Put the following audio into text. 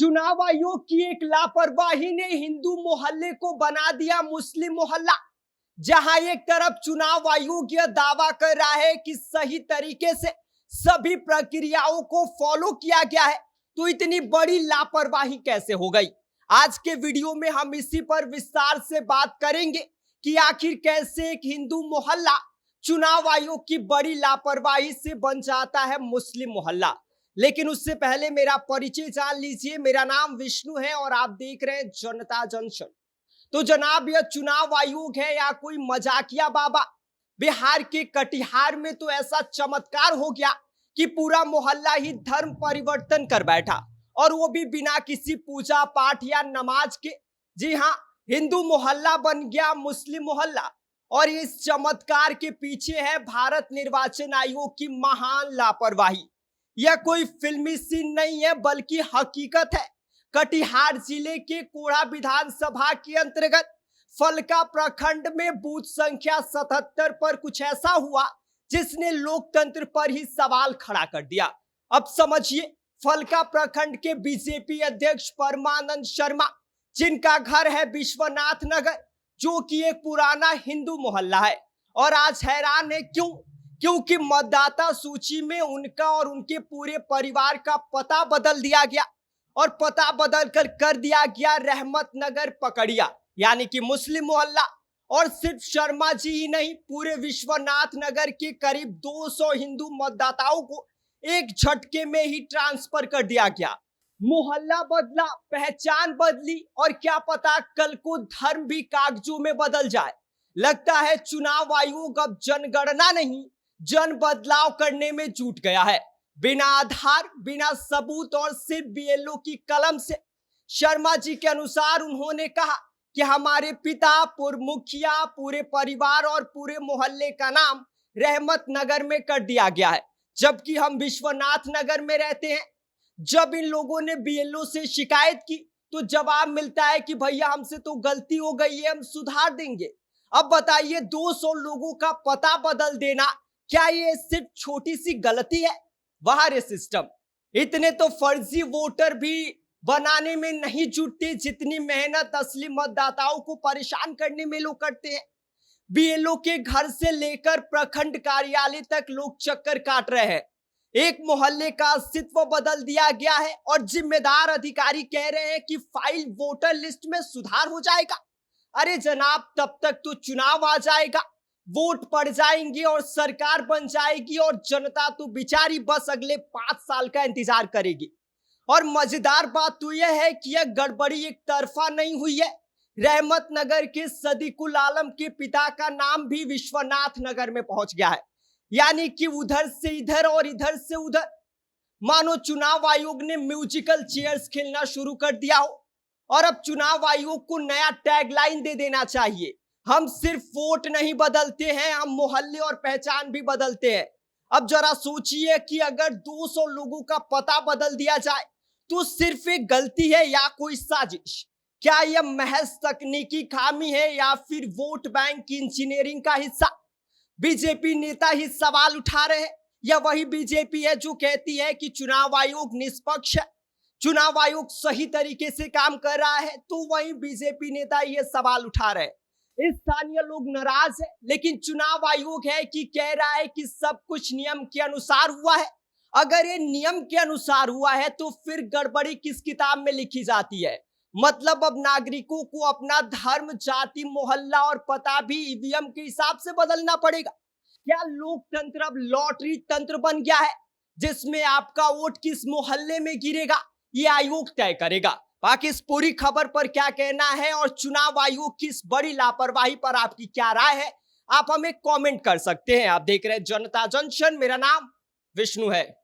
चुनाव आयोग की एक लापरवाही ने हिंदू मोहल्ले को बना दिया मुस्लिम मोहल्ला। जहां एक तरफ चुनाव आयोग यह दावा कर रहा है कि सही तरीके से सभी प्रक्रियाओं को फॉलो किया गया है, तो इतनी बड़ी लापरवाही कैसे हो गई। आज के वीडियो में हम इसी पर विस्तार से बात करेंगे कि आखिर कैसे एक हिंदू मोहल्ला चुनाव आयोग की बड़ी लापरवाही से बन जाता है मुस्लिम मोहल्ला। लेकिन उससे पहले मेरा परिचय जान लीजिए। मेरा नाम विष्णु है और आप देख रहे हैं जनता जंक्शन। तो जनाब, यह चुनाव आयोग है या कोई मजाकिया बाबा। बिहार के कटिहार में तो ऐसा चमत्कार हो गया कि पूरा मोहल्ला ही धर्म परिवर्तन कर बैठा, और वो भी बिना किसी पूजा पाठ या नमाज के। जी हाँ, हिंदू मोहल्ला बन गया मुस्लिम मोहल्ला। और इस चमत्कार के पीछे है भारत निर्वाचन आयोग की महान लापरवाही। यह कोई फिल्मी सीन नहीं है, बल्कि हकीकत है। कटिहार जिले के कोढ़ा विधानसभा के अंतर्गत फलका प्रखंड में बूथ संख्या 77 पर कुछ ऐसा हुआ जिसने लोकतंत्र पर ही सवाल खड़ा कर दिया। अब समझिए, फलका प्रखंड के बीजेपी अध्यक्ष परमानंद शर्मा, जिनका घर है विश्वनाथ नगर, जो कि एक पुराना हिंदू मोहल्ला है, और आज हैरान है क्योंकि मतदाता सूची में उनका और उनके पूरे परिवार का पता बदल दिया गया, और पता बदल कर दिया गया रहमत नगर पकड़िया, यानी कि मुस्लिम मोहल्ला। और सिर्फ शर्मा जी ही नहीं, पूरे विश्वनाथ नगर के करीब 200 हिंदू मतदाताओं को एक झटके में ही ट्रांसफर कर दिया गया। मोहल्ला बदला, पहचान बदली, और क्या पता कल को धर्म भी कागजों में बदल जाए। लगता है चुनाव आयोग अब जनगणना नहीं, जन बदलाव करने में जुट गया है। बिना आधार, बिना सबूत और सिर्फ बीएलओ की कलम से। शर्मा जी के अनुसार उन्होंने कहा कि हमारे पिता, पूर्व मुखिया, पूरे परिवार और पूरे मोहल्ले का नाम रहमत नगर में कर दिया गया है, जबकि हम विश्वनाथ नगर में रहते हैं। जब इन लोगों ने बीएलओ से शिकायत की तो जवाब मिलता है कि भैया हमसे तो गलती हो गई है, हम सुधार देंगे। अब बताइए, 200 लोगों का पता बदल देना, क्या ये सिर्फ छोटी सी गलती है? वाह रे सिस्टम। इतने तो फर्जी वोटर भी बनाने में नहीं जुटते जितनी मेहनत असली मतदाताओं को परेशान करने में लोग करते हैं। बीएलओ के घर से लेकर प्रखंड कार्यालय तक लोग चक्कर काट रहे हैं। एक मोहल्ले का अस्तित्व बदल दिया गया है, और जिम्मेदार अधिकारी कह रहे हैं कि फाइल वोटर लिस्ट में सुधार हो जाएगा। अरे जनाब, तब तक तो चुनाव आ जाएगा, वोट पड़ जाएंगे और सरकार बन जाएगी, और जनता तो बेचारी बस अगले 5 साल का इंतजार करेगी। और मजेदार बात तो यह है कि यह गड़बड़ी एक तरफा नहीं हुई है। रहमत नगर के सदीकुल आलम के पिता का नाम भी विश्वनाथ नगर में पहुंच गया है, यानी कि उधर से इधर और इधर से उधर। मानो चुनाव आयोग ने म्यूजिकल चेयर्स खेलना शुरू कर दिया हो। और अब चुनाव आयोग को नया टैगलाइन दे देना चाहिए, हम सिर्फ वोट नहीं बदलते हैं, हम मोहल्ले और पहचान भी बदलते हैं। अब जरा सोचिए कि अगर 200 लोगों का पता बदल दिया जाए तो सिर्फ एक गलती है या कोई साजिश? क्या यह महज तकनीकी खामी है या फिर वोट बैंक की इंजीनियरिंग का हिस्सा? बीजेपी नेता ही सवाल उठा रहे हैं, या वही बीजेपी है जो कहती है कि चुनाव आयोग निष्पक्ष है, चुनाव आयोग सही तरीके से काम कर रहा है? तो वही बीजेपी नेता ये सवाल उठा रहे हैं। स्थानीय लोग नाराज है, लेकिन चुनाव आयोग है कि कह रहा है कि सब कुछ नियम के अनुसार हुआ है। अगर ये नियम के अनुसार हुआ है तो फिर गड़बड़ी किस किताब में लिखी जाती है? मतलब अब नागरिकों को अपना धर्म, जाति, मोहल्ला और पता भी ईवीएम के हिसाब से बदलना पड़ेगा। क्या लोकतंत्र अब लॉटरी तंत्र बन गया है, जिसमें आपका वोट किस मोहल्ले में गिरेगा ये आयोग तय करेगा? बाकी इस पूरी खबर पर क्या कहना है और चुनाव आयोग की इस बड़ी लापरवाही पर आपकी क्या राय है, आप हमें कमेंट कर सकते हैं। आप देख रहे हैं जनता जंक्शन, मेरा नाम विष्णु है।